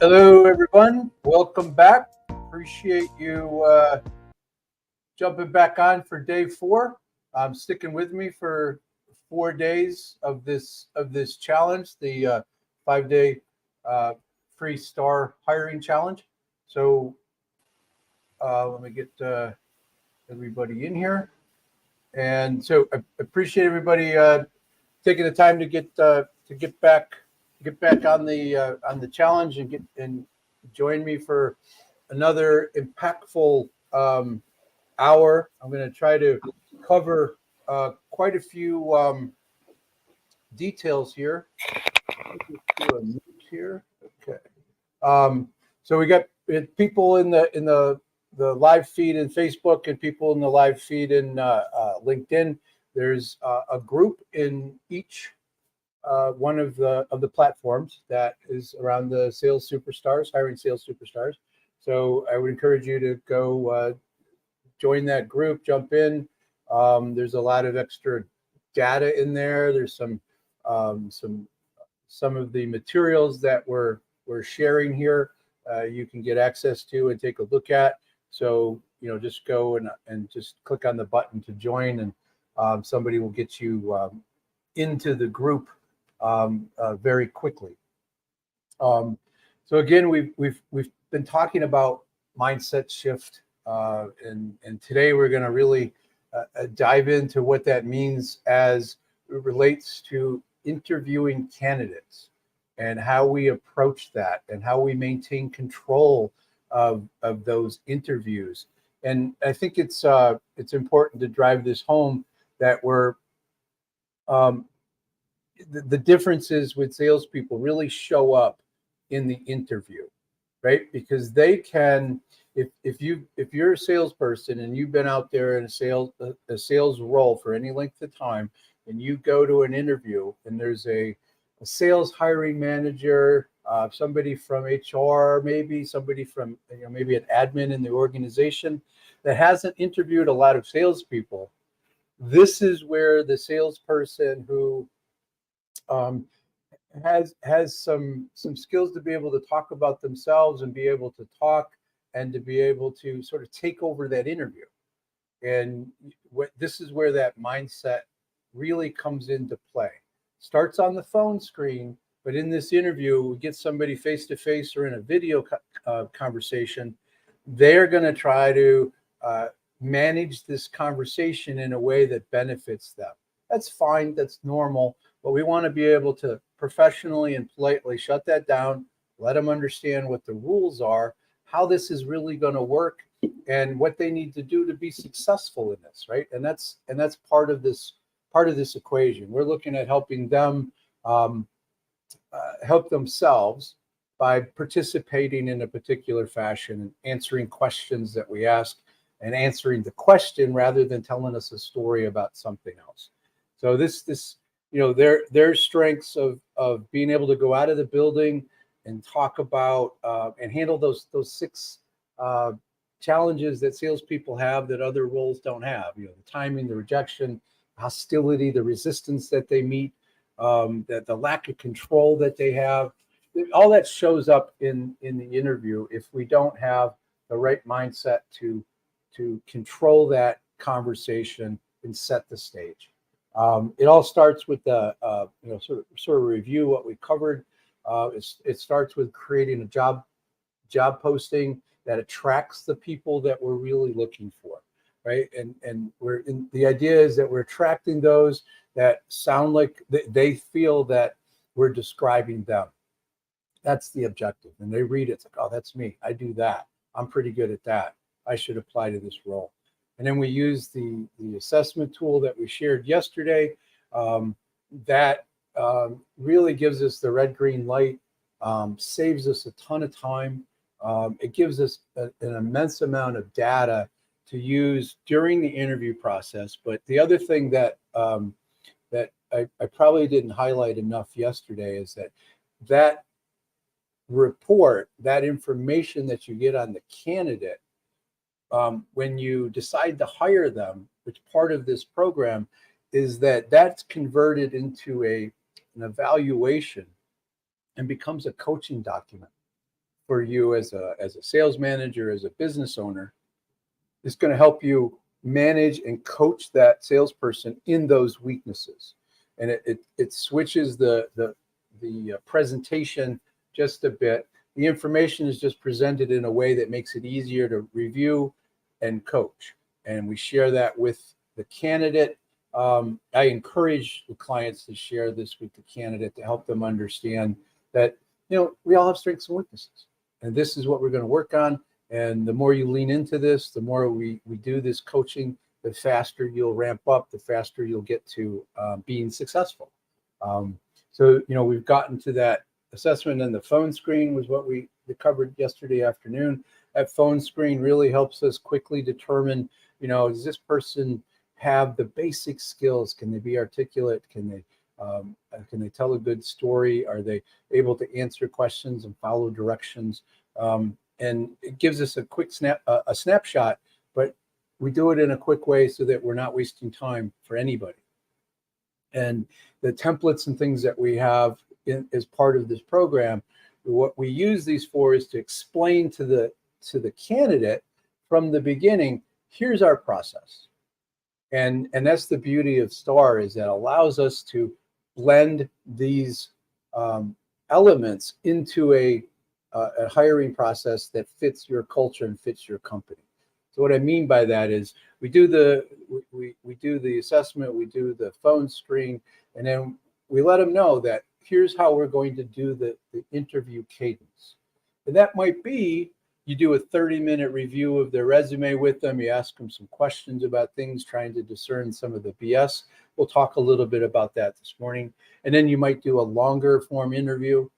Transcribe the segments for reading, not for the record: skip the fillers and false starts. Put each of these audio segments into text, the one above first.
Hello, everyone. Welcome back. Appreciate you jumping back on for day 4. Sticking with me for 4 days of this challenge, the 5-day uh, free star hiring challenge. So let me get everybody in here. And so I appreciate everybody taking the time to get back on the challenge and join me for another impactful hour. I'm going to try to cover quite a few details here. Do a mute here. Okay. So we got people in the live feed in Facebook and people in the live feed in LinkedIn. There's a group in each one of the platforms that is around the sales superstars, hiring sales superstars. So I would encourage you to go join that group, jump in. There's a lot of extra data in there. There's some of the materials that we're sharing here. You can get access to and take a look at. So just go and just click on the button to join, and somebody will get you into the group very quickly. So again, we've been talking about mindset shift, and today we're going to really dive into what that means as it relates to interviewing candidates and how we approach that and how we maintain control of those interviews. And I think it's important to drive this home that we're the differences with salespeople really show up in the interview, right? Because they can, if you're a salesperson and you've been out there in a sales role for any length of time, and you go to an interview and there's a sales hiring manager, somebody from HR, maybe somebody from maybe an admin in the organization that hasn't interviewed a lot of salespeople. This is where the salesperson who um, has some skills to be able to talk about themselves and be able to talk and to be able to sort of take over that interview. And this is where that mindset really comes into play. Starts on the phone screen, but in this interview, we get somebody face to face or in a video conversation. They're going to try to manage this conversation in a way that benefits them. That's fine. That's normal. But we want to be able to professionally and politely shut that down, let them understand what the rules are, how this is really going to work, and what they need to do to be successful in this, right? And that's part of this equation. We're looking at helping them help themselves by participating in a particular fashion and answering questions that we ask and answering the question rather than telling us a story about something else. So this their strengths of being able to go out of the building and talk about and handle those 6 challenges that salespeople have that other roles don't have. The timing, the rejection, hostility, the resistance that they meet, that the lack of control that they have. All that shows up in the interview if we don't have the right mindset to control that conversation and set the stage. It all starts with the sort of review what we covered. It starts with creating a job posting that attracts the people that we're really looking for, right? And the idea is that we're attracting those that sound like they feel that we're describing them. That's the objective. And they read it, it's like, oh, that's me. I do that. I'm pretty good at that. I should apply to this role. And then we use the assessment tool that we shared yesterday. That really gives us the red, green light, saves us a ton of time. It gives us an immense amount of data to use during the interview process. But the other thing that I probably didn't highlight enough yesterday is that report, that information that you get on the candidate, when you decide to hire them, which part of this program is that's converted into an evaluation and becomes a coaching document. for you as a sales manager, as a business owner, is going to help you manage and coach that salesperson in those weaknesses. And it switches the presentation just a bit. The information is just presented in a way that makes it easier to review and coach. And we share that with the candidate. I encourage the clients to share this with the candidate to help them understand that, we all have strengths and weaknesses. And this is what we're going to work on. And the more you lean into this, the more we do this coaching, the faster you'll ramp up, the faster you'll get to being successful. So, we've gotten to that assessment, and the phone screen was what we covered yesterday afternoon. That phone screen really helps us quickly determine, does this person have the basic skills? Can they be articulate? Can they tell a good story? Are they able to answer questions and follow directions? And it gives us a quick snapshot, but we do it in a quick way so that we're not wasting time for anybody. And the templates and things that we have as part of this program, what we use these for is to explain to the candidate from the beginning, here's our process. And that's the beauty of STAR, is that allows us to blend these elements into a hiring process that fits your culture and fits your company. So what I mean by that is we do the assessment, we do the phone screen, and then we let them know that here's how we're going to do the interview cadence. And that might be, you do a 30-minute review of their resume with them. You ask them some questions about things, trying to discern some of the BS. We'll talk a little bit about that this morning. And then you might do a longer form interview.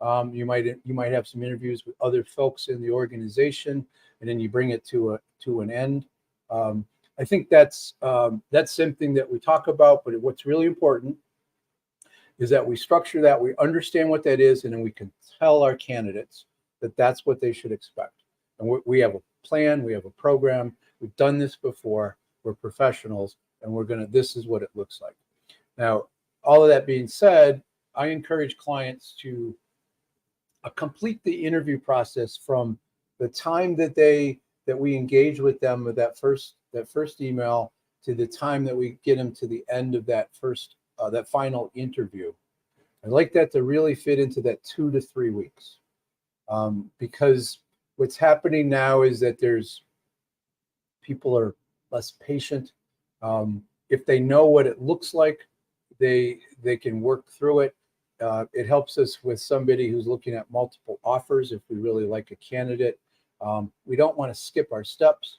You might have some interviews with other folks in the organization, and then you bring it to an end. I think that's something that we talk about, but what's really important is that we structure that, we understand what that is, and then we can tell our candidates that that's what they should expect. And we have a plan, we have a program, we've done this before, we're professionals, and this is what it looks like. Now, all of that being said, I encourage clients to complete the interview process from the time that we engage with them with that first email to the time that we get them to the end of that final interview. I'd like that to really fit into that 2 to 3 weeks, because what's happening now is that people are less patient. If they know what it looks like, they can work through it. It helps us with somebody who's looking at multiple offers. If we really like a candidate, we don't want to skip our steps,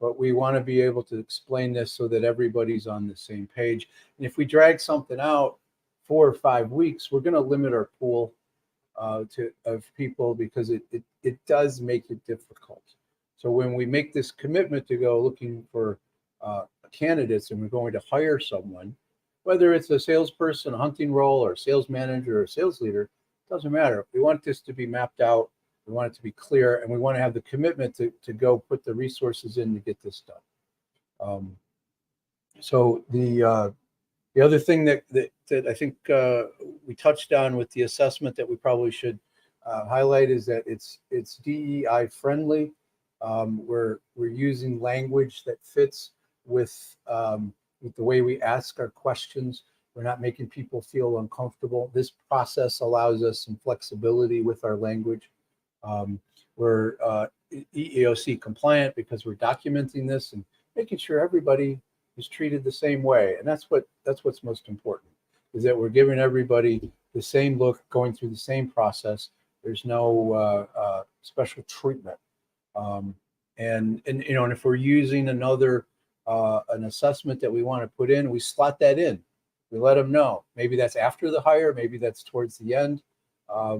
but we want to be able to explain this so that everybody's on the same page. And if we drag something out 4 or 5 weeks, we're going to limit our pool of people, because it does make it difficult. So when we make this commitment to go looking for candidates, and we're going to hire someone, whether it's a salesperson, a hunting role, or a sales manager, or a sales leader, doesn't matter. We want this to be mapped out. We want it to be clear, and we want to have the commitment to go put the resources in to get this done. So the other thing that I think we touched on with the assessment that we probably should highlight is that it's DEI friendly. We're using language that fits with the way we ask our questions. We're not making people feel uncomfortable. This process allows us some flexibility with our language. We're EEOC compliant because we're documenting this and making sure everybody is treated the same way. And that's what's most important, is that we're giving everybody the same look, going through the same process. There's no special treatment. And if we're using an assessment that we want to put in, we slot that in. We let them know. Maybe that's after the hire, maybe that's towards the end,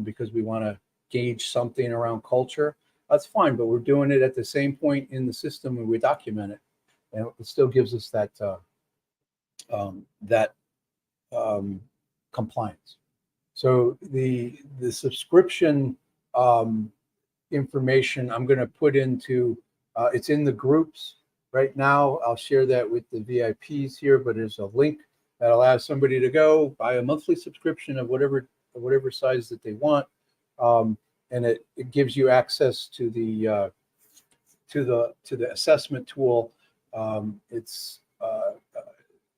because we want to gauge something around culture. That's fine, but we're doing it at the same point in the system, and we document it, and it still gives us that compliance. So the subscription information I'm going to put into it's in the groups right now. I'll share that with the VIPs here, but there's a link that allows somebody to go buy a monthly subscription of whatever size that they want. and it gives you access to the assessment tool.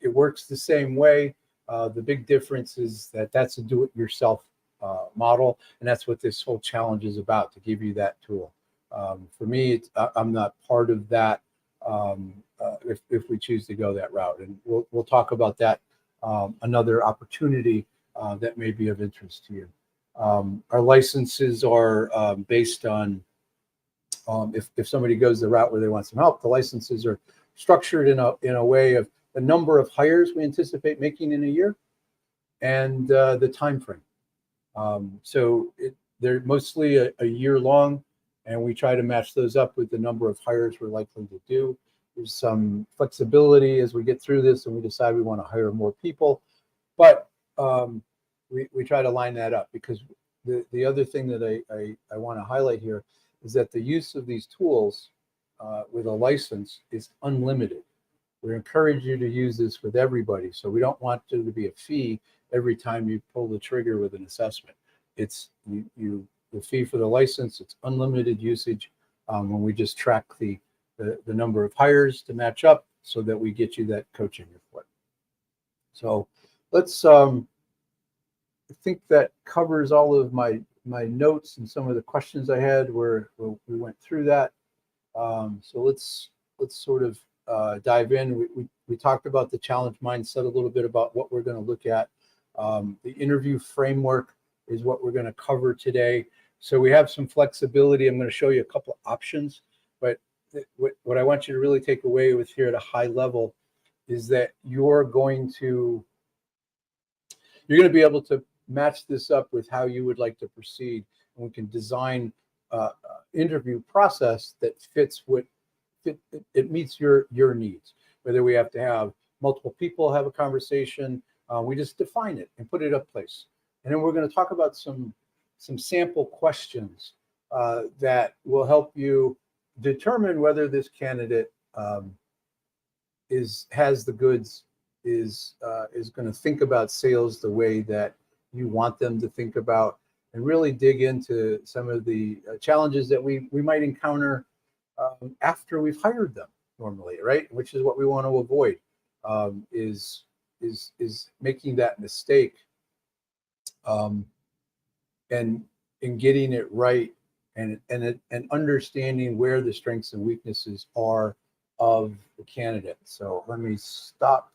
It works the same way. The big difference is that that's a do-it-yourself model, and that's what this whole challenge is about, to give you that tool. For me, I'm not part of that if we choose to go that route, and we'll talk about that another opportunity that may be of interest to you. Our licenses are based on if somebody goes the route where they want some help. The licenses are structured in a way of the number of hires we anticipate making in a year and the time frame. So they're mostly a year long, and we try to match those up with the number of hires we're likely to do. There's some flexibility as we get through this and we decide we want to hire more people, but we try to line that up, because the other thing that I want to highlight here is that the use of these tools with a license is unlimited. We encourage you to use this with everybody, so we don't want there to be a fee every time you pull the trigger with an assessment. It's the fee for the license. It's unlimited usage when we just track the number of hires to match up so that we get you that coaching report. So let's I think that covers all of my notes and some of the questions I had where we went through that. So let's sort of dive in. We talked about the challenge mindset a little bit, about what we're going to look at. The interview framework is what we're going to cover today. So we have some flexibility. I'm going to show you a couple of options, but what I want you to really take away with here at a high level is that you're going to be able to match this up with how you would like to proceed, and we can design interview process that fits it meets your needs. Whether we have to have multiple people have a conversation, we just define it and put it up place. And then we're going to talk about some sample questions that will help you determine whether this candidate has the goods, is going to think about sales the way that you want them to think about, and really dig into some of the challenges that we might encounter after we've hired them normally, right? Which is what we want to avoid, is making that mistake and getting it right, and understanding where the strengths and weaknesses are of the candidate. So let me stop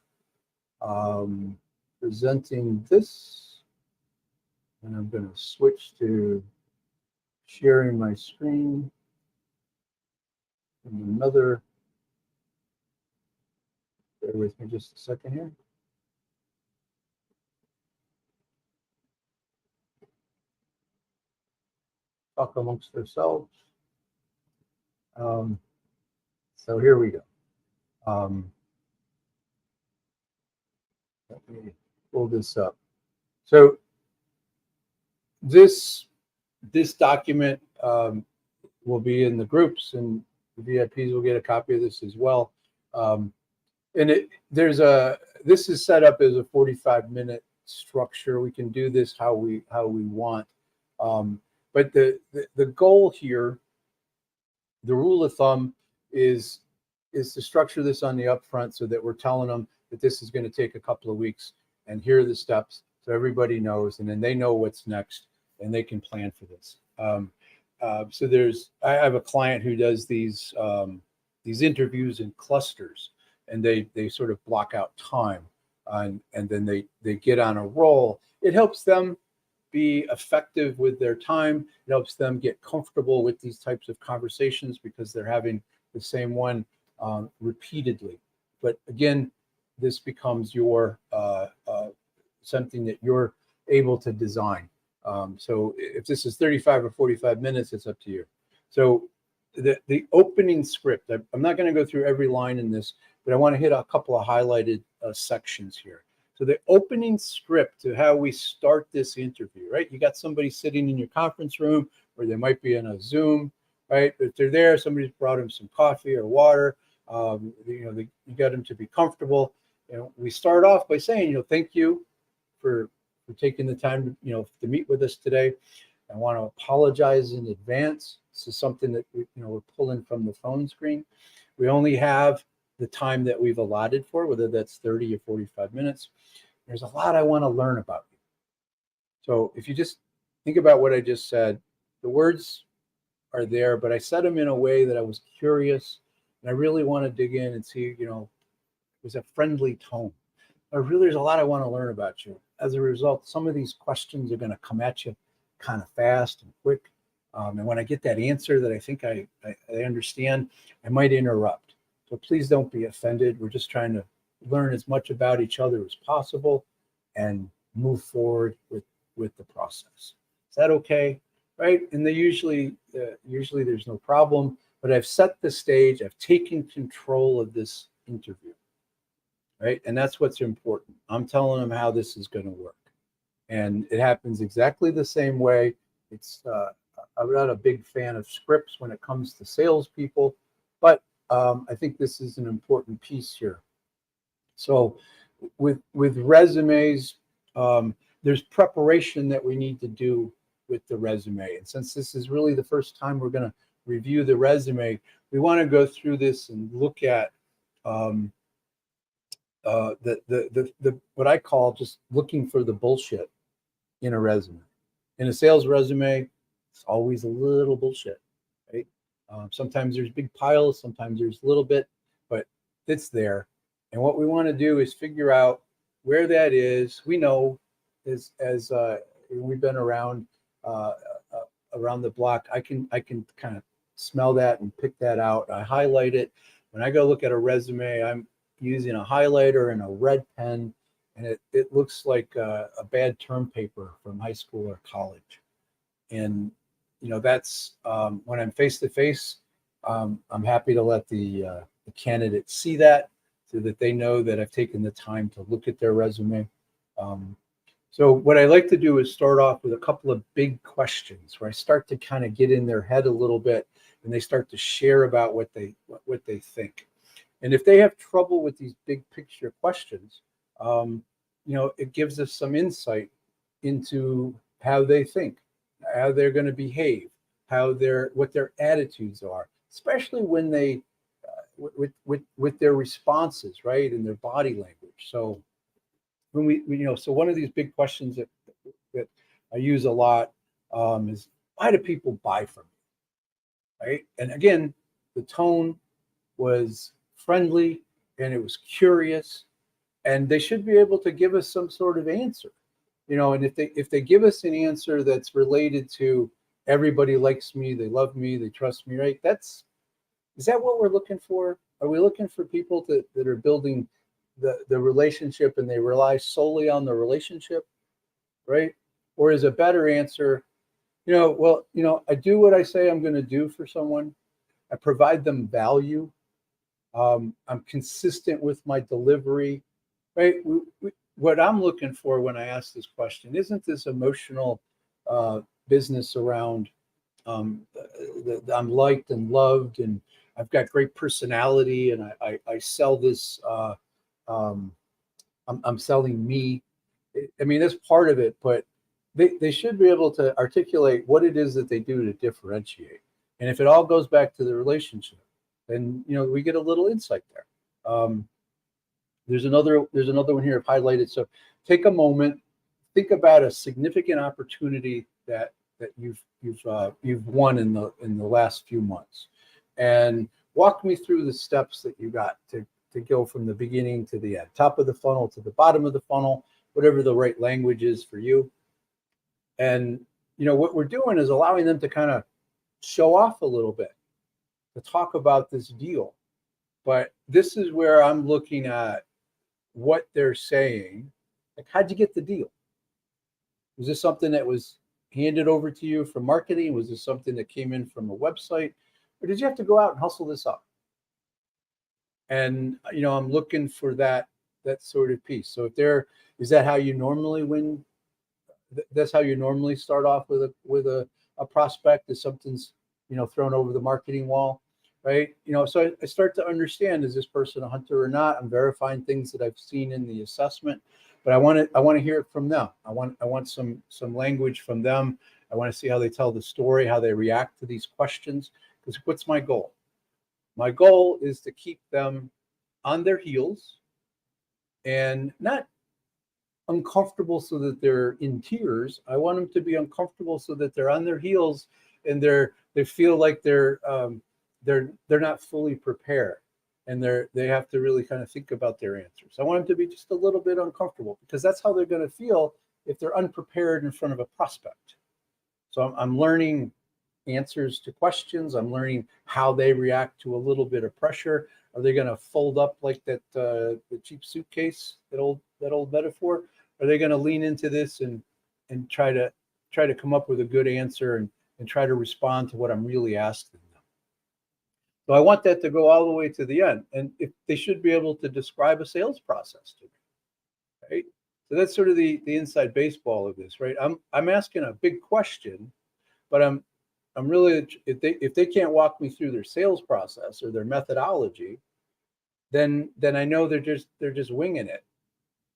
presenting this, and I'm going to switch to sharing my screen. And bear with me just a second here. Talk amongst ourselves. So here we go. Let me pull this up. So this document will be in the groups, and the VIPs will get a copy of this as well. And this is set up as a 45-minute structure. We can do this how we want. But the goal here, the rule of thumb is to structure this on the upfront so that we're telling them that this is going to take a couple of weeks, and here are the steps, so everybody knows, and then they know what's next, and they can plan for this. So I have a client who does these interviews in clusters, and they sort of block out time, and then they get on a roll. It helps them be effective with their time. It helps them get comfortable with these types of conversations because they're having the same one repeatedly. But again, this becomes your something that you're able to design. So if this is 35 or 45 minutes, it's up to you. So the opening script, I'm not going to go through every line in this, but I want to hit a couple of highlighted sections here. So the opening script to how we start this interview, right? You got somebody sitting in your conference room, or they might be in a Zoom, right? If they're there, somebody's brought them some coffee or water. You got them to be comfortable. We start off by saying, thank you for taking the time, to meet with us today. I want to apologize in advance. This is something that we're pulling from the phone screen. We only have the time that we've allotted for, whether that's 30 or 45 minutes. There's a lot I want to learn about you. So if you just think about what I just said, the words are there, but I said them in a way that I was curious, and I really want to dig in and see, it was a friendly tone. There's a lot I want to learn about you. As a result, some of these questions are going to come at you kind of fast and quick. And when I get that answer that I think I understand, I might interrupt. So please don't be offended. We're just trying to learn as much about each other as possible and move forward with the process. Is that okay? Right? And usually there's no problem, but I've set the stage. I've taken control of this interview. Right? And that's what's important. I'm telling them how this is going to work. And it happens exactly the same way. I'm not a big fan of scripts when it comes to salespeople, but I think this is an important piece here. So with resumes, there's preparation that we need to do with the resume. And since this is really the first time we're going to review the resume, we want to go through this and look at the what I call just looking for the bullshit in a resume. In a sales resume, it's always a little bullshit, right? Sometimes there's big piles, sometimes there's a little bit, but it's there. And what we want to do is figure out where that is. We know as we've been around the block, I can kind of smell that and pick that out. I highlight it. When I go look at a resume, I'm using a highlighter and a red pen, and it looks like a bad term paper from high school or college. And that's when I'm face to face. I'm happy to let the candidate see that, so that they know that I've taken the time to look at their resume. So what I like to do is start off with a couple of big questions where I start to kind of get in their head a little bit, and they start to share about what they think. And if they have trouble with these big picture questions, it gives us some insight into how they think, how they're going to behave, what their attitudes are, especially when they with their responses, right, and their body language. So so one of these big questions that I use a lot is, why do people buy from you, right? And again, the tone was friendly and it was curious, and they should be able to give us some sort of answer, and if they give us an answer that's related to everybody likes me, they love me, they trust me, right? Is that what we're looking for? Are we looking for people that are building the relationship and they rely solely on the relationship, right? Or is a better answer, I do what I say I'm going to do for someone. I provide them value. I'm consistent with my delivery, right? What I'm looking for when I ask this question isn't this emotional business around I'm liked and loved, and I've got great personality, and I sell this. I'm selling me. I mean, that's part of it, but they should be able to articulate what it is that they do to differentiate. And if it all goes back to the relationship, then we get a little insight there. There's another one here I've highlighted. So take a moment, think about a significant opportunity that you've won in the last few months, and walk me through the steps that you got to go from the beginning to the end, top of the funnel to the bottom of the funnel, whatever the right language is for you. And what we're doing is allowing them to kind of show off a little bit, to talk about this deal. But this is where I'm looking at what they're saying. Like, how'd you get the deal? Was this something that was handed over to you from marketing? Was this something that came in from a website? Or did you have to go out and hustle this up? And I'm looking for that sort of piece. So is that how you normally win? That's how you normally start off with a prospect, is something's thrown over the marketing wall, right? So I start to understand, is this person a hunter or not? I'm verifying things that I've seen in the assessment, but I want to hear it from them. I want some language from them. I want to see how they tell the story, how they react to these questions. Because what's my goal? My goal is to keep them on their heels and not uncomfortable so that they're in tears. I want them to be uncomfortable so that they're on their heels and they feel like they're not fully prepared, and they have to really kind of think about their answers. I want them to be just a little bit uncomfortable, because that's how they're going to feel if they're unprepared in front of a prospect. So I'm learning answers to questions. I'm learning how they react to a little bit of pressure. Are they going to fold up like that the cheap suitcase, that old metaphor? Are they going to lean into this and try to come up with a good answer and try to respond to what I'm really asking them? So I want that to go all the way to the end, and if they should be able to describe a sales process to me, right? So that's sort of the inside baseball of this, right? I'm asking a big question, but I'm really, if they can't walk me through their sales process or their methodology, then I know they're just winging it.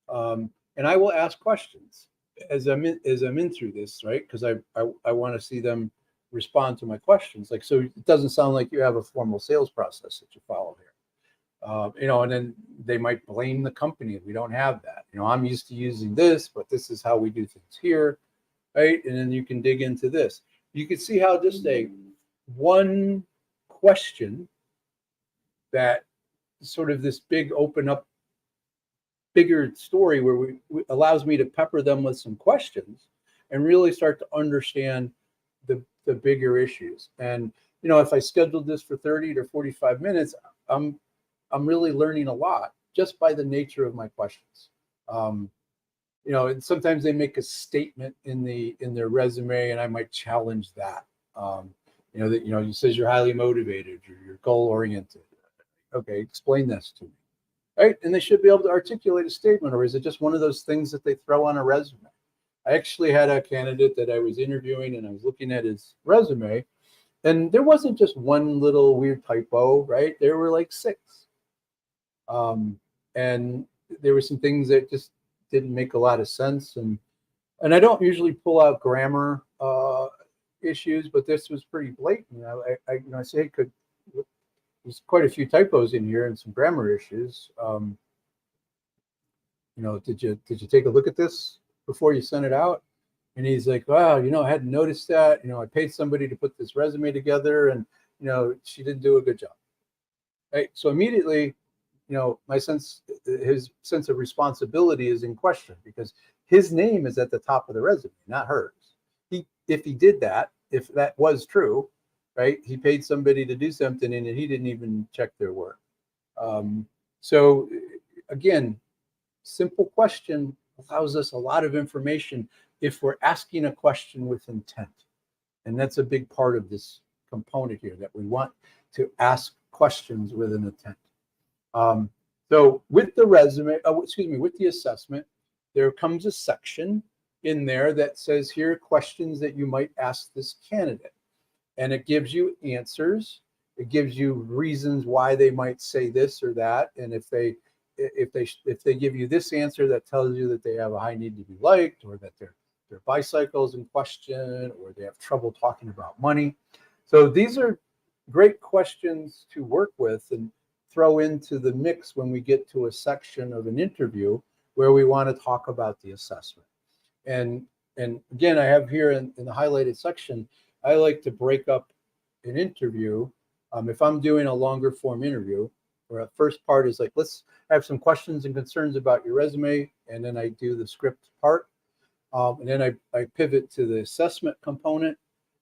And I will ask questions as I'm in through this, right? Because I want to see them respond to my questions. Like, so it doesn't sound like you have a formal sales process that you follow here. And then they might blame the company if we don't have that. I'm used to using this, but this is how we do things here, right? And then you can dig into this. You can see how just one question that sort of this big open up bigger story where we allows me to pepper them with some questions and really start to understand the bigger issues. And if I scheduled this for 30 to 45 minutes, I'm really learning a lot just by the nature of my questions. And sometimes they make a statement in their resume, and I might challenge that. It says you're highly motivated, you're goal oriented. Okay, explain this to me, right? And they should be able to articulate a statement, or is it just one of those things that they throw on a resume? I actually had a candidate that I was interviewing, and I was looking at his resume, and there wasn't just one little weird typo, right? There were like 6. And there were some things that just didn't make a lot of sense. And I don't usually pull out grammar issues, but this was pretty blatant. I say, there's quite a few typos in here and some grammar issues. Did you take a look at this before you sent it out? And he's like, wow, I hadn't noticed that. I paid somebody to put this resume together, and she didn't do a good job. Right. So immediately, his sense of responsibility is in question, because his name is at the top of the resume, not hers. If he did that, if that was true, right, he paid somebody to do something and he didn't even check their work. So again, simple question allows us a lot of information if we're asking a question with intent. And that's a big part of this component here, that we want to ask questions with an intent. So with the with the assessment, there comes a section in there that says, here are questions that you might ask this candidate. And it gives you answers. It gives you reasons why they might say this or that. And if they give you this answer, that tells you that they have a high need to be liked, or that their bicycle is in question, or they have trouble talking about money. So these are great questions to work with and throw into the mix when we get to a section of an interview where we want to talk about the assessment. And again, I have here in the highlighted section, I like to break up an interview. If I'm doing a longer form interview, where the first part is like, let's have some questions and concerns about your resume, and then I do the script part. And then I pivot to the assessment component.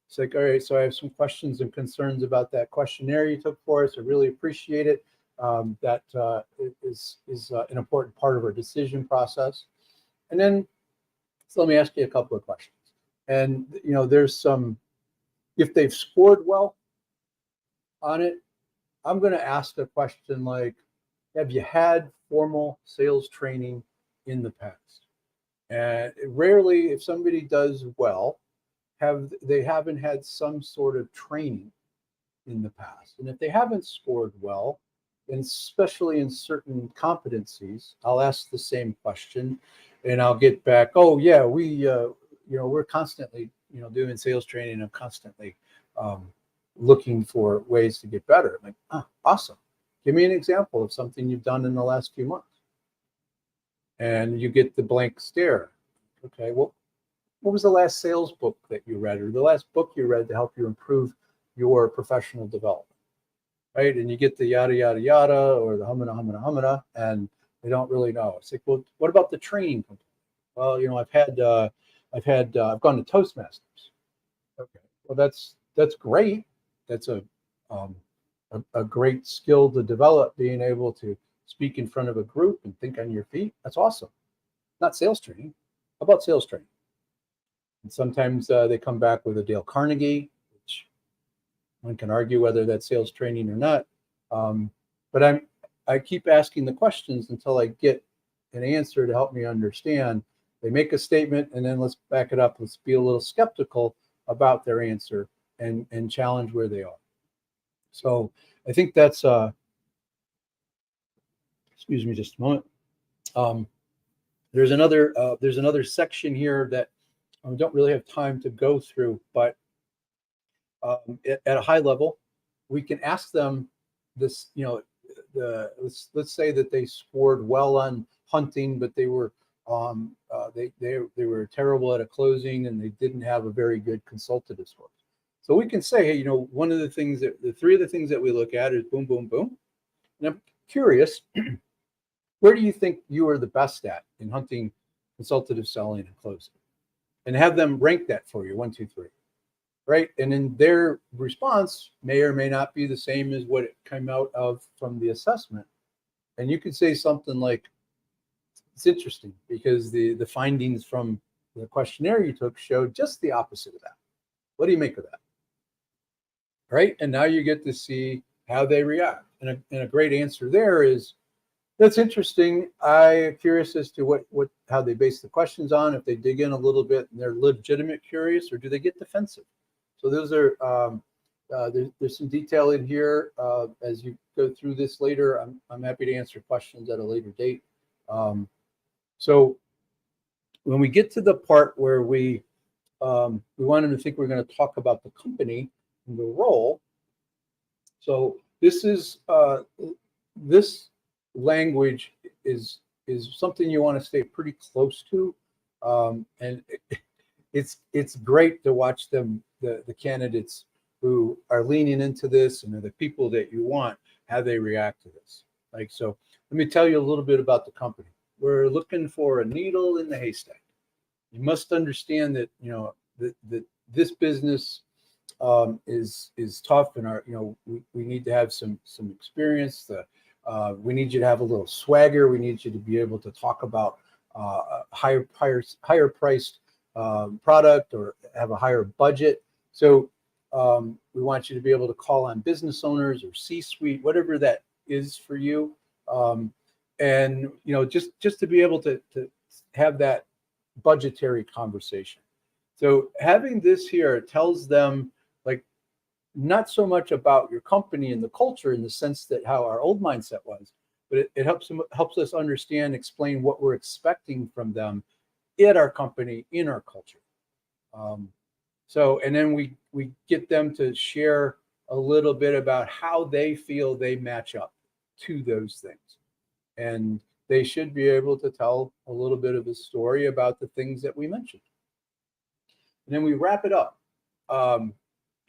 It's like, all right, so I have some questions and concerns about that questionnaire you took for us. I really appreciate it. That is an important part of our decision process. And then, so let me ask you a couple of questions. And, there's some, if they've scored well on it, I'm going to ask a question like, have you had formal sales training in the past? And rarely, if somebody does well, they haven't had some sort of training in the past. And if they haven't scored well, and especially in certain competencies, I'll ask the same question, and I'll get back, oh yeah, we're constantly doing sales training, I'm constantly looking for ways to get better. I'm like, awesome. Give me an example of something you've done in the last few months. And you get the blank stare. Okay, well, what was the last sales book that you read, or the last book you read to help you improve your professional development? Right? And you get the yada, yada, yada, or the humana, humana, humana, and they don't really know. It's like, well, what about the training component? Well, I've gone to Toastmasters. Okay, well, that's great. That's a great skill to develop, being able to speak in front of a group and think on your feet. That's awesome. Not sales training. How about sales training? And sometimes they come back with a Dale Carnegie, which one can argue whether that's sales training or not. But I keep asking the questions until I get an answer to help me understand. They make a statement, and then let's back it up. Let's be a little skeptical about their answer and challenge where they are. So I think that's, excuse me just a moment. There's another section here that I don't really have time to go through, but at a high level, we can ask them this, let's say that they scored well on hunting, but they were they were terrible at a closing, and they didn't have a very good consultative score. So we can say, hey, one of the things the three of the things that we look at is boom, boom, boom. And I'm curious, where do you think you are the best at in hunting, consultative selling, and closing? And have them rank that for you, 1, 2, 3. Right? And then their response may or may not be the same as what it came out of from the assessment. And you could say something like, it's interesting because the findings from the questionnaire you took showed just the opposite of that. What do you make of that? Right? And now you get to see how they react. And a great answer there is, that's interesting. I'm curious as to how they base the questions on, if they dig in a little bit and they're legitimate curious, or do they get defensive? So those are there's some detail in here. As you go through this later, I'm happy to answer questions at a later date. So when we get to the part where we want them to think we're going to talk about the company and the role. So this is this language is something you want to stay pretty close to, and it's great to watch them, the candidates who are leaning into this and are the people that you want, how they react to this. Like, so let me tell you a little bit about the company. We're looking for a needle in the haystack. You must understand that that this business is tough, and we need to have some experience. We need you to have a little swagger. We need you to be able to talk about higher priced product, or have a higher budget. So we want you to be able to call on business owners or C-suite, whatever that is for you, and just to be able to have that budgetary conversation. So having this here tells them, like, not so much about your company and the culture in the sense that how our old mindset was, but it helps us understand, explain what we're expecting from them at our company, in our culture. And then we get them to share a little bit about how they feel they match up to those things. And they should be able to tell a little bit of a story about the things that we mentioned. And then we wrap it up.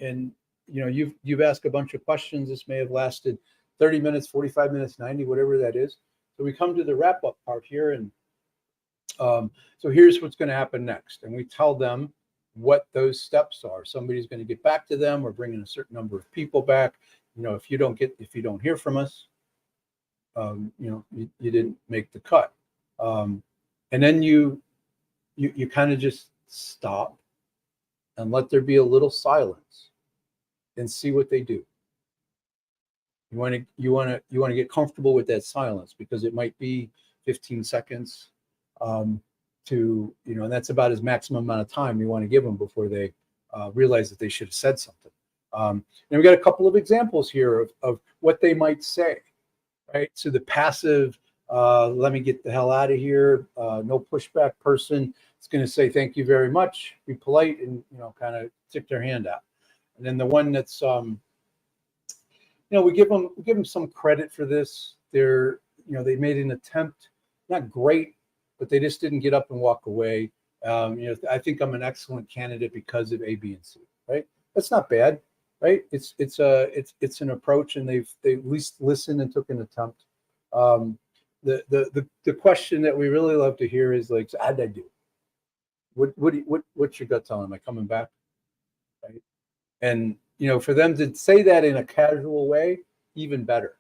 And you've asked a bunch of questions. This may have lasted 30 minutes, 45 minutes, 90, whatever that is. So we come to the wrap up part here. And so here's what's going to happen next. And we tell them what those steps are. Somebody's going to get back to them. We're bringing a certain number of people back. If you don't hear from us, you didn't make the cut. And then you kind of just stop and let there be a little silence and see what they do. You want to get comfortable with that silence, because it might be 15 seconds and that's about as maximum amount of time you want to give them before they realize that they should have said something. And we got a couple of examples here of what they might say, right? So the passive, let me get the hell out of here, no pushback person it's going to say thank you very much, be polite, and kind of stick their hand out. And then the one that's we give them some credit for this. They made an attempt, not great, but they just didn't get up and walk away. I think I'm an excellent candidate because of A, B, and C. Right? That's not bad, right? It's an approach, and they at least listened and took an attempt. The question that we really love to hear is like, so how'd I do? What's your gut telling? Am I coming back? Right? And for them to say that in a casual way, even better.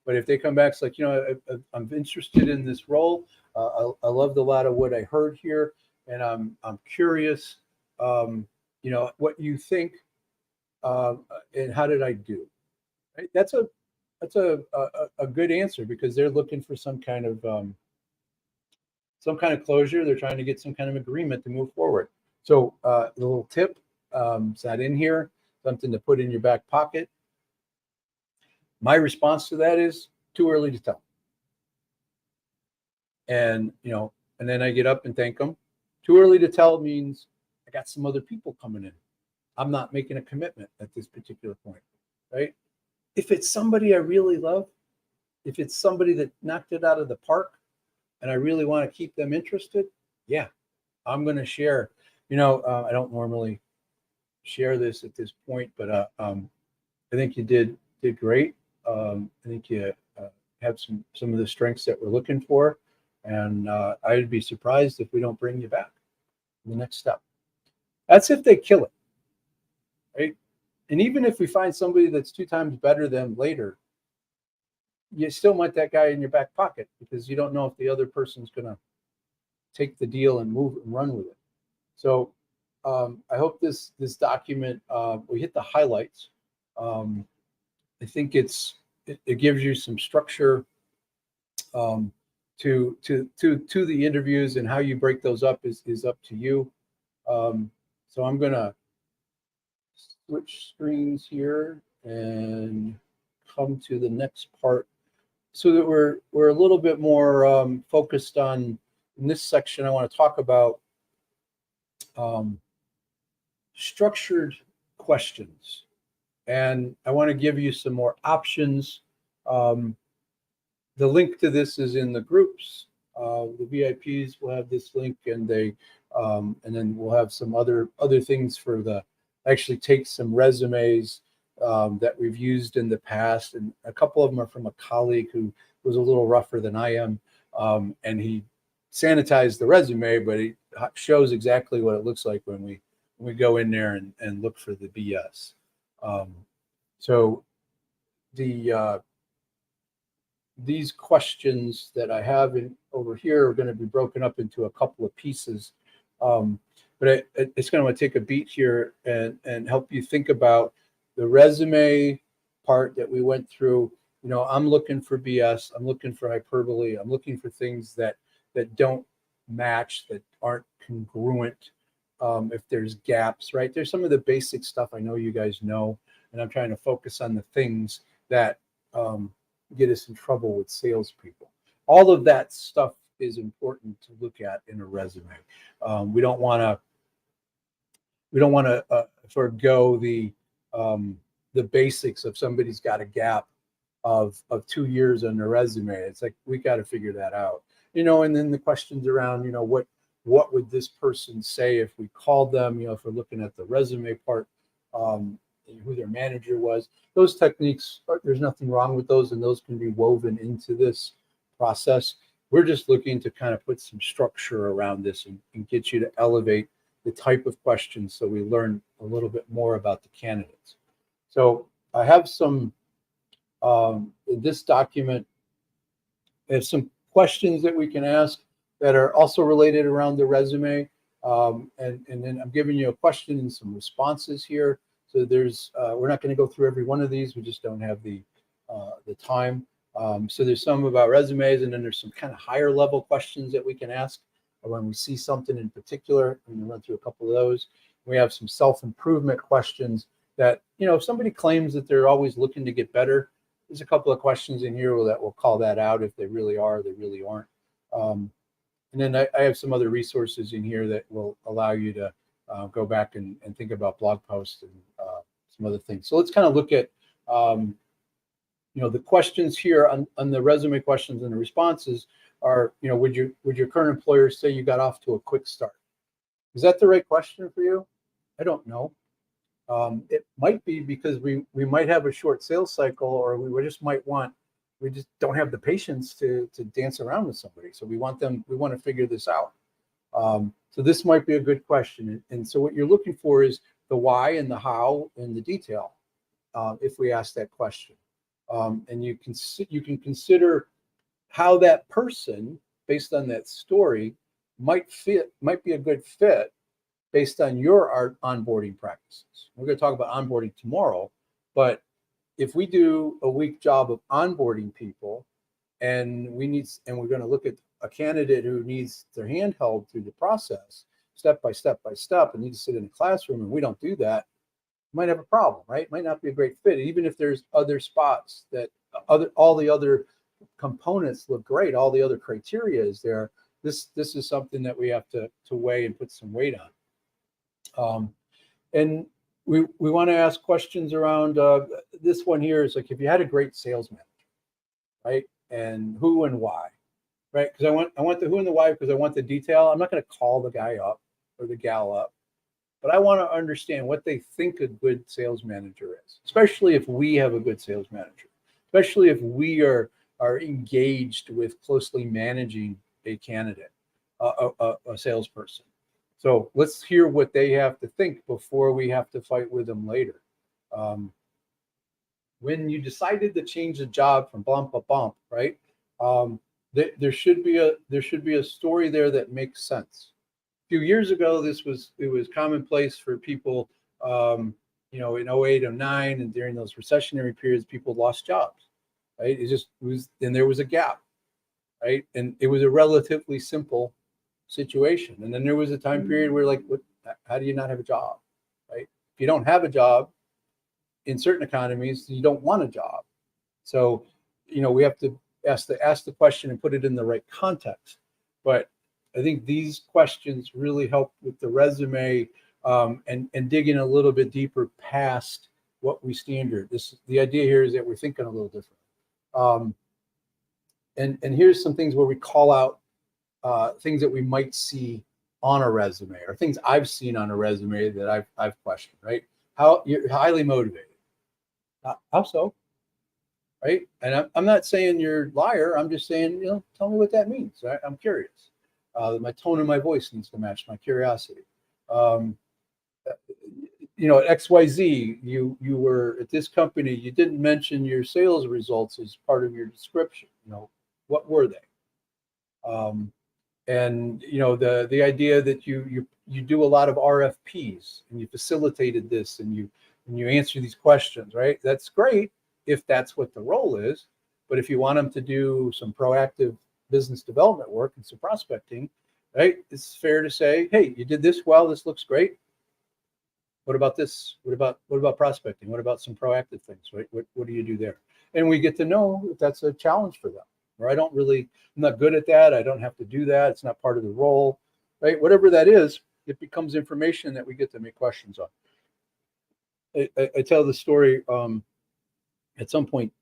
But if they come back, it's like, I'm interested in this role. I loved a lot of what I heard here, and I'm curious, what you think, and how did I do? Right? That's a good answer, because they're looking for some kind of closure. They're trying to get some kind of agreement to move forward. So the little tip, it's not in here, something to put in your back pocket. My response to that is too early to tell. And, and then I get up and thank them. Too early to tell means I got some other people coming in. I'm not making a commitment at this particular point, right? If it's somebody I really love, if it's somebody that knocked it out of the park and I really want to keep them interested, yeah, I'm going to share. I don't normally share this at this point, but I think you did great. I think you have some of the strengths that we're looking for, and I'd be surprised if we don't bring you back in the next step. That's if they kill it, right? And even if we find somebody that's 2 times better than later, you still want that guy in your back pocket, because you don't know if the other person's going to take the deal and move and run with it. So I hope this document, we hit the highlights. I think it gives you some structure to the interviews, and how you break those up is up to you. So I'm gonna switch screens here and come to the next part, so that we're a little bit more focused on. In this section, I want to talk about structured questions. And I want to give you some more options. The link to this is in the groups. The VIPs will have this link, and and then we'll have some other things for actually take some resumes that we've used in the past, and a couple of them are from a colleague who was a little rougher than I am, and he sanitized the resume, but he shows exactly what it looks like when we go in there and look for the BS. So these questions that I have over here are going to be broken up into a couple of pieces. But it's going to take a beat here and help you think about the resume part that we went through. I'm looking for BS. I'm looking for hyperbole. I'm looking for things that don't match, that aren't congruent. If there's gaps, right? There's some of the basic stuff I know you guys know, and I'm trying to focus on the things that get us in trouble with salespeople. All of that stuff is important to look at in a resume. We don't want to forego the basics of somebody's got a gap of 2 years on their resume. It's like, we got to figure that out, and then the questions around, what would this person say if we called them, if we're looking at the resume part, who their manager was. Those techniques, there's nothing wrong with those, and those can be woven into this process. We're just looking to kind of put some structure around this and get you to elevate the type of questions, so we learn a little bit more about the candidates. So I have some, in this document, there's some questions that we can ask that are also related around the resume. And then I'm giving you a question and some responses here. So we're not going to go through every one of these. We just don't have the time. So there's some about resumes, and then there's some kind of higher level questions that we can ask when we see something in particular. I'm going to run through a couple of those. We have some self-improvement questions that, if somebody claims that they're always looking to get better, there's a couple of questions in here that will call that out. If they really are, they really aren't. And And then I have some other resources in here that will allow you to go back and think about blog posts and some other things. So let's kind of look at the questions here on the resume questions and the responses are, would your current employer say you got off to a quick start? Is that the right question for you? I don't know. It might be because we might have a short sales cycle, or we just don't have the patience to dance around with somebody. So we want to figure this out. So this might be a good question. And so what you're looking for is the why and the how and the detail, if we ask that question. And you can consider how that person, based on that story, might be a good fit based on your onboarding practices. We're going to talk about onboarding tomorrow, but if we do a weak job of onboarding people, and we're going to look at a candidate who needs their hand held through the process, step by step by step, and need to sit in a classroom, and we don't do that, might have a problem, right? Might not be a great fit, even if there's other spots that all the other components look great, all the other criteria is there. This is something that we have to weigh and put some weight on. And we want to ask questions around this one here is like, if you had a great sales manager, right? And who and why, right? Because I want the who and the why, because I want the detail. I'm not going to call the guy up or the gal up, but I want to understand what they think a good sales manager is, especially if we have a good sales manager, especially if we are engaged with closely managing a candidate, a salesperson. So let's hear what they have to think before we have to fight with them later. When you decided to change the job from bump to bump, right? There should be a story there that makes sense. A few years ago, it was commonplace for people, in 08, 09, and during those recessionary periods, people lost jobs, right? And there was a gap, right? And it was a relatively simple situation. And then there was a time period where, like, how do you not have a job, right? If you don't have a job in certain economies, you don't want a job. So, we have to ask the question and put it in the right context. But I think these questions really help with the resume, and digging a little bit deeper past what we standard. The idea here is that we're thinking a little different. And here's some things where we call out things that we might see on a resume, or things I've seen on a resume that I've questioned, right? How you're highly motivated. How so? Right? And I'm not saying you're a liar. I'm just saying, tell me what that means. Right? I'm curious. My tone of my voice needs to match my curiosity. At XYZ, you were at this company. You didn't mention your sales results as part of your description. What were they? And the idea that you do a lot of RFPs, and you facilitated this, and you answer these questions, right? That's great if that's what the role is. But if you want them to do some proactive business development work and some prospecting, right? It's fair to say, hey, you did this well. This looks great. What about this? What about prospecting? What about some proactive things, right? What do you do there? And we get to know if that's a challenge for them. Or I'm not good at that. I don't have to do that. It's not part of the role, right? Whatever that is, it becomes information that we get to make questions on. I tell the story at some point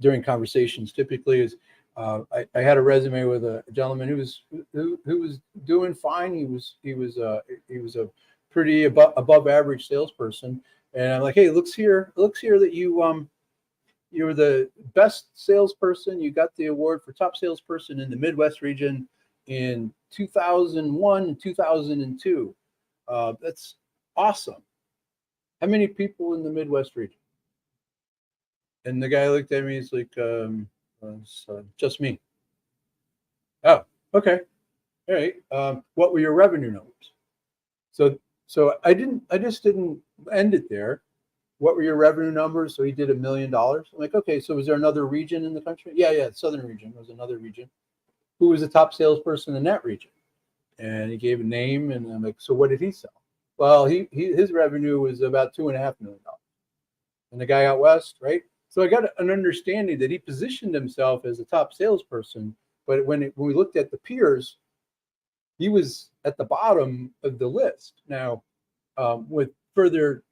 during conversations. Typically, is I had a resume with a gentleman who was doing fine. He was a pretty above average salesperson, and I'm like, hey, looks here that you were the best salesperson. You got the award for top salesperson in the Midwest region in 2001 and 2002. That's awesome. How many people in the Midwest region? And the guy looked at me. He's like, just me. Oh, okay. All right. What were your revenue numbers? So I just didn't end it there. What were your revenue numbers? So he did $1 million. I'm like, okay, so was there another region in the country? Yeah, Southern region was another region. Who was the top salesperson in that region? And he gave a name, and I'm like, so what did he sell? Well, his revenue was about $2.5 million. And the guy out west, right? So I got an understanding that he positioned himself as a top salesperson, But when we looked at the peers, he was at the bottom of the list. Now, with further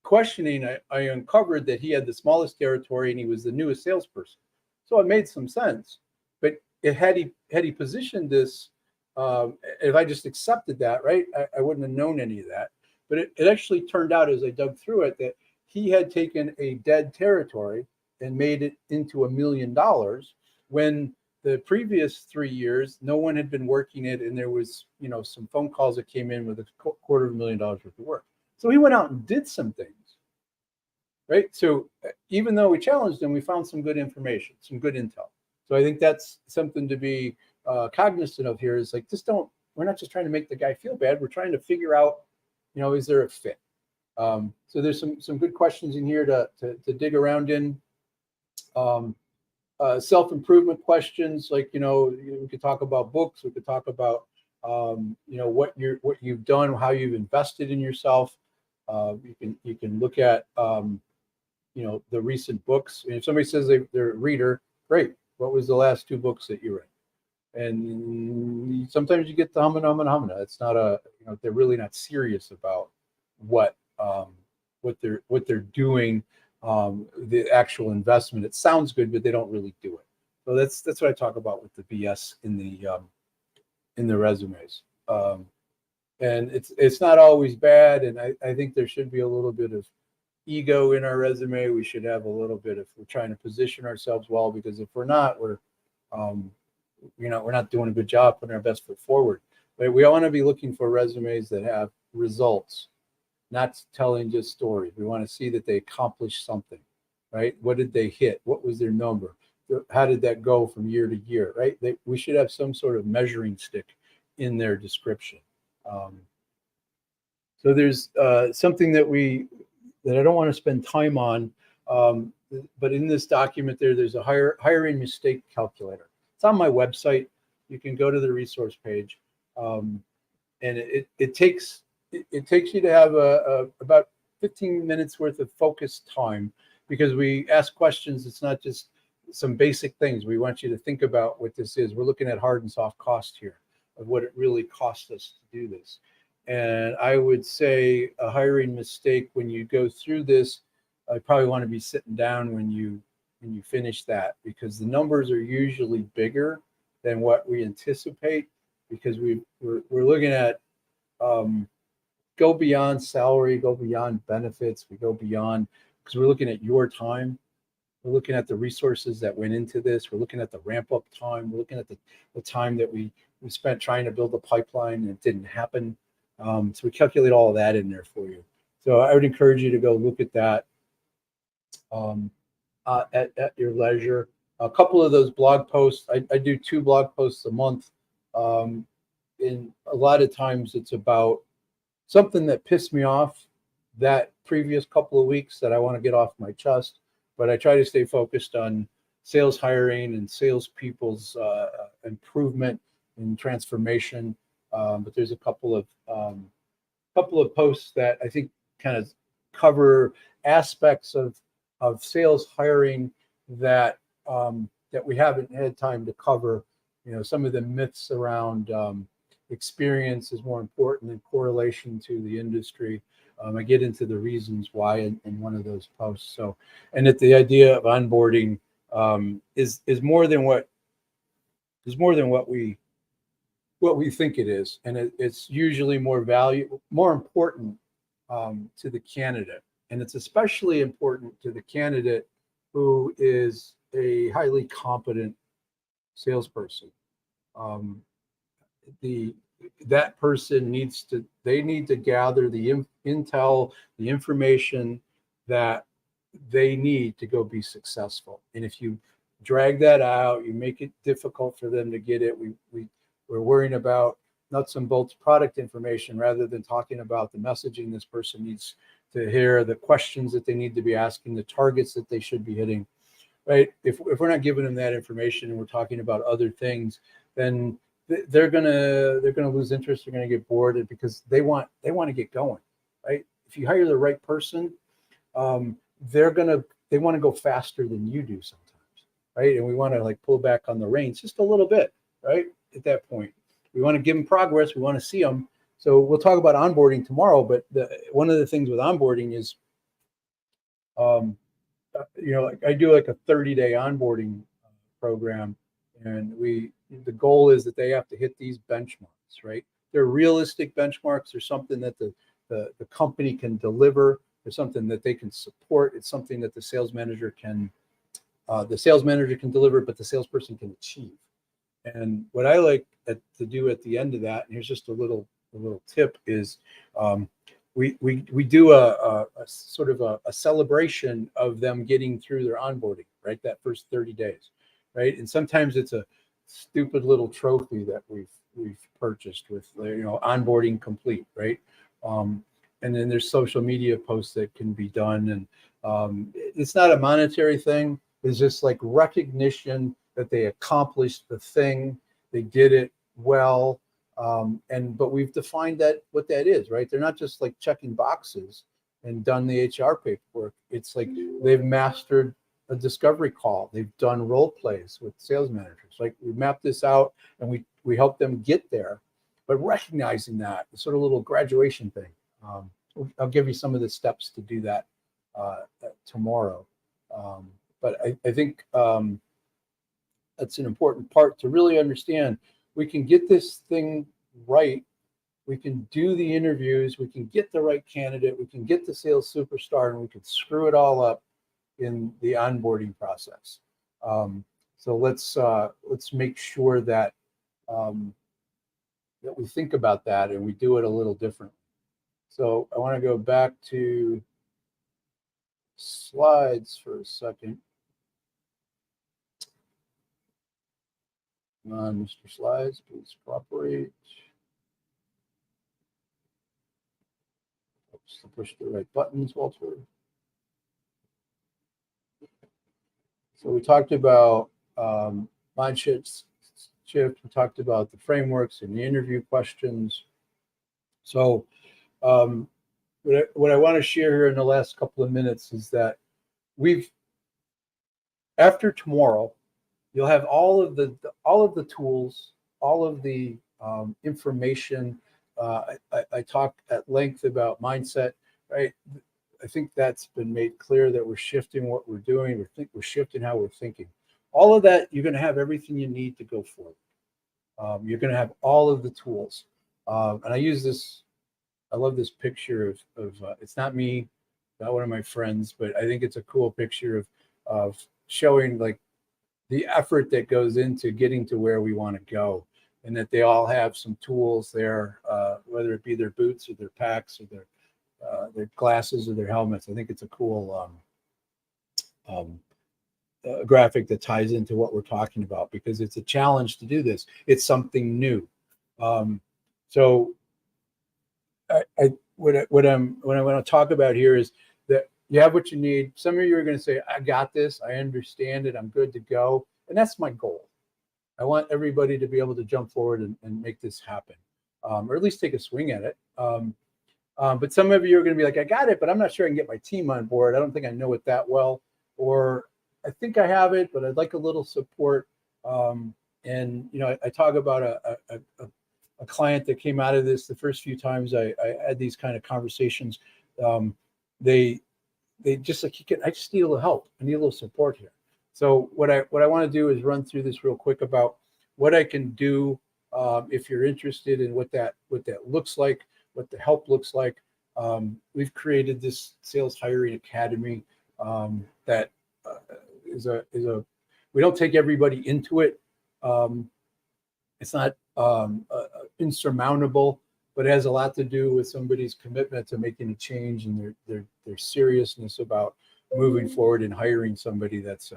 questioning, I uncovered that he had the smallest territory and he was the newest salesperson. So it made some sense. But had he positioned this, if I just accepted that, right, I wouldn't have known any of that. But it actually turned out, as I dug through it, that he had taken a dead territory and made it into $1 million when the previous 3 years, no one had been working it, and there was, some phone calls that came in with $250,000 worth of work. So he went out and did some things, right? So even though we challenged him, we found some good information, some good intel. So I think that's something to be cognizant of here. Is like, we're not just trying to make the guy feel bad. We're trying to figure out, is there a fit? So there's some good questions in here to dig around in. Self-improvement questions, like, we could talk about books. We could talk about, what you've done, how you've invested in yourself. You can look at, the recent books. And if somebody says they're a reader, great. What was the last 2 books that you read? And sometimes you get the humana. It's not they're really not serious about what they're doing. The actual investment. It sounds good, but they don't really do it. So that's what I talk about with the BS in the resumes. And it's not always bad. And I think there should be a little bit of ego in our resume. We should have a little bit if we're trying to position ourselves well, because if we're not, we're not doing a good job putting our best foot forward. But we want to be looking for resumes that have results, not telling just stories. We want to see that they accomplished something, right? What did they hit? What was their number? How did that go from year to year, right? We should have some sort of measuring stick in their description. So there's something that I don't want to spend time on, but in this document there's a hiring mistake calculator. It's on my website. You can go to the resource page, and it takes you to have about 15 minutes worth of focused time, because we ask questions. It's not just some basic things. We want you to think about what this is. We're looking at hard and soft cost here of what it really cost us to do this. And I would say a hiring mistake, when you go through this, I probably want to be sitting down when you finish that, because the numbers are usually bigger than what we anticipate, because we're looking at go beyond salary, go beyond benefits, we go beyond, because we're looking at your time. We're looking at the resources that went into this. We're looking at the ramp up time. We're looking at the time that we spent trying to build a pipeline and it didn't happen. So we calculate all of that in there for you. So I would encourage you to go look at that at your leisure. A couple of those blog posts, I do 2 blog posts a month. And a lot of times it's about something that pissed me off that previous couple of weeks that I want to get off my chest. But I try to stay focused on sales hiring and salespeople's improvement and transformation. But there's a couple of posts that I think kind of cover aspects of sales hiring that we haven't had time to cover. Some of the myths around experience is more important than correlation to the industry. I get into the reasons why in one of those posts. So, and that the idea of onboarding is more than what we think it is, and it's usually more important to the candidate, and it's especially important to the candidate who is a highly competent salesperson. That person needs to gather the intel, the information that they need to go be successful. And if you drag that out, you make it difficult for them to get it. We're worrying about nuts and bolts product information rather than talking about the messaging this person needs to hear, the questions that they need to be asking, the targets that they should be hitting, right? If we're not giving them that information and we're talking about other things, then they're gonna lose interest. They're gonna get bored because they want to get going, right? If you hire the right person, they want to go faster than you do sometimes. right? And we want to like pull back on the reins just a little bit, right? At that point, we want to give them progress. We want to see them. So we'll talk about onboarding tomorrow. But one of the things with onboarding is, like I do like a 30-day onboarding program, and the goal is that they have to hit these benchmarks, right? They're realistic benchmarks. They're something that the company can deliver. There's something that they can support. It's something that the sales manager can deliver, but the salesperson can achieve. And what I like to do at the end of that, and here's just a little tip, is we do a sort of a celebration of them getting through their onboarding, right? That first 30 days, right? And sometimes it's a stupid little trophy that we've purchased with onboarding complete, right? And then there's social media posts that can be done, and it's not a monetary thing. It's just like recognition that they accomplished the thing, they did it well, but we've defined what that is, right? They're not just like checking boxes and done the HR paperwork. It's like they've mastered a discovery call. They've done role plays with sales managers. Like we map this out and we help them get there, but recognizing that, the sort of little graduation thing. I'll give you some of the steps to do that tomorrow. But I think that's an important part to really understand. We can get this thing right. We can do the interviews. We can get the right candidate. We can get the sales superstar, and we can screw it all up in the onboarding process. So let's make sure that that we think about that and we do it a little differently. So I want to go back to slides for a second. Come on, Mr. Slides, please cooperate. Oops, to push the right buttons, Walter. So we talked about mindset shift. We talked about the frameworks and the interview questions. So what I want to share here in the last couple of minutes is that after tomorrow, you'll have all of the tools, all of the information. I talked at length about mindset, right? I think that's been made clear that we're shifting what we're doing. We're shifting how we're thinking. All of that, you're going to have everything you need to go forward. You're going to have all of the tools. And I use this. I love this picture of it's not me, not one of my friends, but I think it's a cool picture of showing like the effort that goes into getting to where we want to go, and that they all have some tools there, whether it be their boots or their packs or their glasses or their helmets. I think it's a cool graphic that ties into what we're talking about, because it's a challenge to do this. It's something new. So what I want to talk about here is that you have what you need. Some of you are going to say, I got this, I understand it, I'm good to go. And that's my goal. I want everybody to be able to jump forward and make this happen, or at least take a swing at it. But some of you are going to be like, I got it, but I'm not sure I can get my team on board. I don't think I know it that well, or I think I have it, but I'd like a little support. And I talk about a client that came out of this. The first few times I had these kind of conversations, they just like, I just need a little help. I need a little support here. So what I want to do is run through this real quick about what I can do if you're interested in what that looks like, what the help looks like. We've created this Sales Hiring Academy that is a we don't take everybody into it. It's not insurmountable, but it has a lot to do with somebody's commitment to making a change and their seriousness about moving forward and hiring somebody that's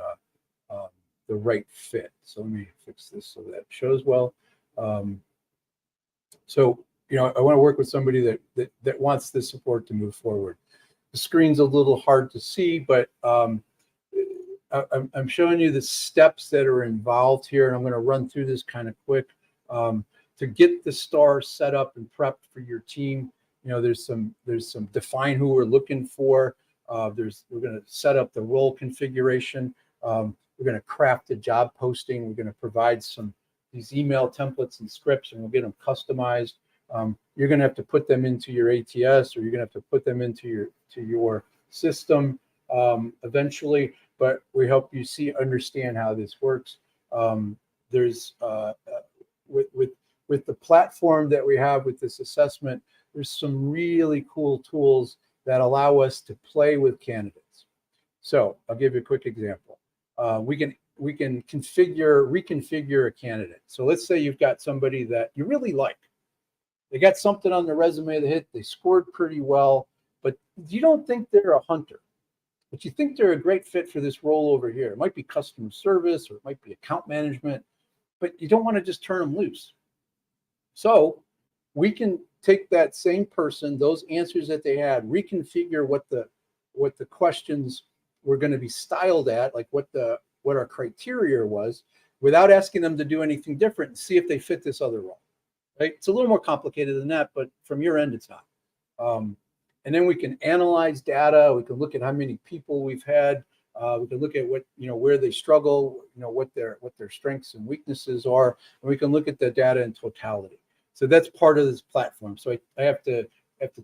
the right fit. So let me fix this so that shows well. So I want to work with somebody that wants this support to move forward. The screen's a little hard to see, but I'm showing you the steps that are involved here, and I'm going to run through this kind of quick. To get the star set up and prepped for your team, there's some define who we're looking for. We're going to set up the role configuration. We're going to craft a job posting. We're going to provide these email templates and scripts, and we'll get them customized. You're going to have to put them into your ATS, or you're going to have to put them into your system eventually. But we help you understand how this works. There's with the platform that we have with this assessment, there's some really cool tools that allow us to play with candidates. So I'll give you a quick example. We can reconfigure a candidate. So let's say you've got somebody that you really like. They got something on their resume they scored pretty well, but you don't think they're a hunter, but you think they're a great fit for this role over here. It might be customer service, or it might be account management, but you don't want to just turn them loose. So we can take that same person, those answers that they had, reconfigure what the questions were going to be styled at, like what our criteria was, without asking them to do anything different, and see if they fit this other role. Right? It's a little more complicated than that, but from your end, it's not. And then we can analyze data. We can look at how many people we've had. We can look at where they struggle, what their strengths and weaknesses are, and we can look at the data in totality. So that's part of this platform. So I have to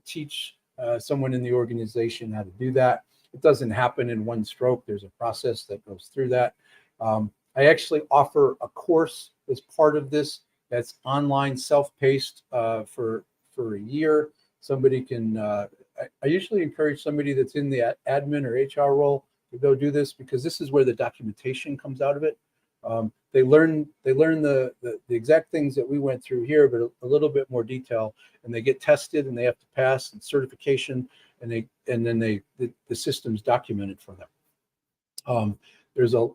teach someone in the organization how to do that. It doesn't happen in one stroke. There's a process that goes through that. I actually offer a course as part of this that's online, self-paced for a year. Somebody can. I usually encourage somebody that's in the admin or HR role to go do this, because this is where the documentation comes out of it. They learn the exact things that we went through here, but a little bit more detail, and they get tested and they have to pass and certification, and then the system's documented for them. There's a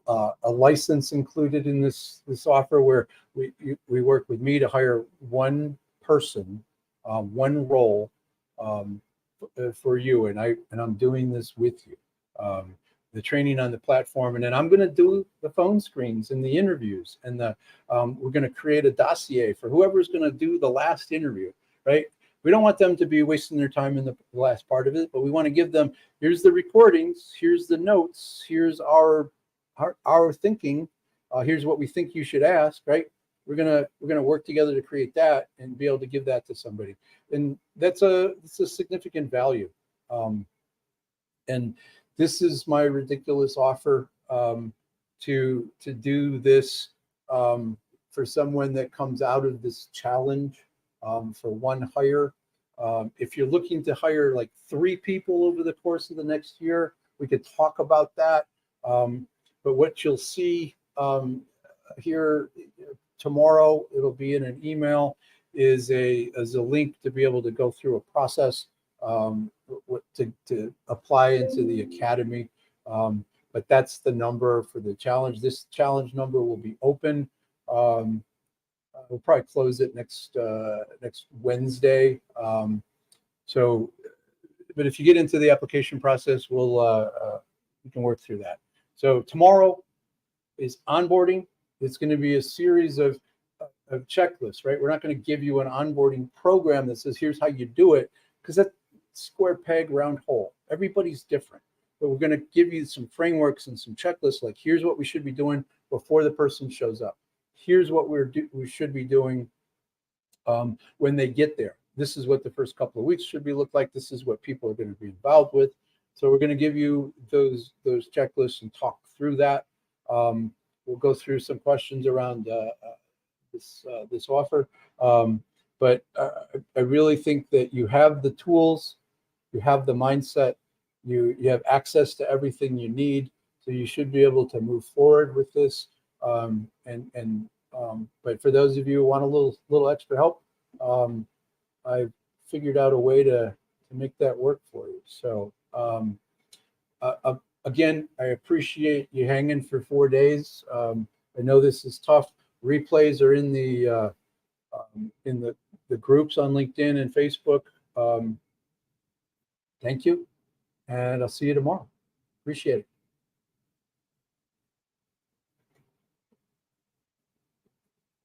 license included in this offer where we work with me to hire one person, one role for you, and I'm doing this with you. The training on the platform, and then I'm going to do the phone screens and the interviews, and we're going to create a dossier for whoever's going to do the last interview, right? We don't want them to be wasting their time in the last part of it, but we want to give them, here's the recordings, here's the notes, here's our thinking, here's what we think you should ask, right? We're gonna work together to create that and be able to give that to somebody, and it's a significant value. And this is my ridiculous offer to do this for someone that comes out of this challenge for one hire. If you're looking to hire like 3 people over the course of the next year, we could talk about that. But what you'll see here tomorrow, it'll be in an email, is a link to be able to go through a process to apply into the academy. But that's the number for the challenge. This challenge number will be open. We'll probably close it next Wednesday. But if you get into the application process, we can work through that. So tomorrow is onboarding. It's going to be a series of checklists, right? We're not going to give you an onboarding program that says, here's how you do it, because that's square peg, round hole. Everybody's different. But we're going to give you some frameworks and some checklists, like here's what we should be doing before the person shows up. Here's what we should be doing when they get there. This is what the first couple of weeks should look like. This is what people are going to be involved with. So we're going to give you those checklists and talk through that. We'll go through some questions around this offer. But I really think that you have the tools, you have the mindset, you have access to everything you need. So you should be able to move forward with this. But for those of you who want a little extra help, I've figured out a way to make that work for you. So again, I appreciate you hanging for 4 days. I know this is tough. Replays are in the groups on LinkedIn and Facebook. Thank you, and I'll see you tomorrow. Appreciate it.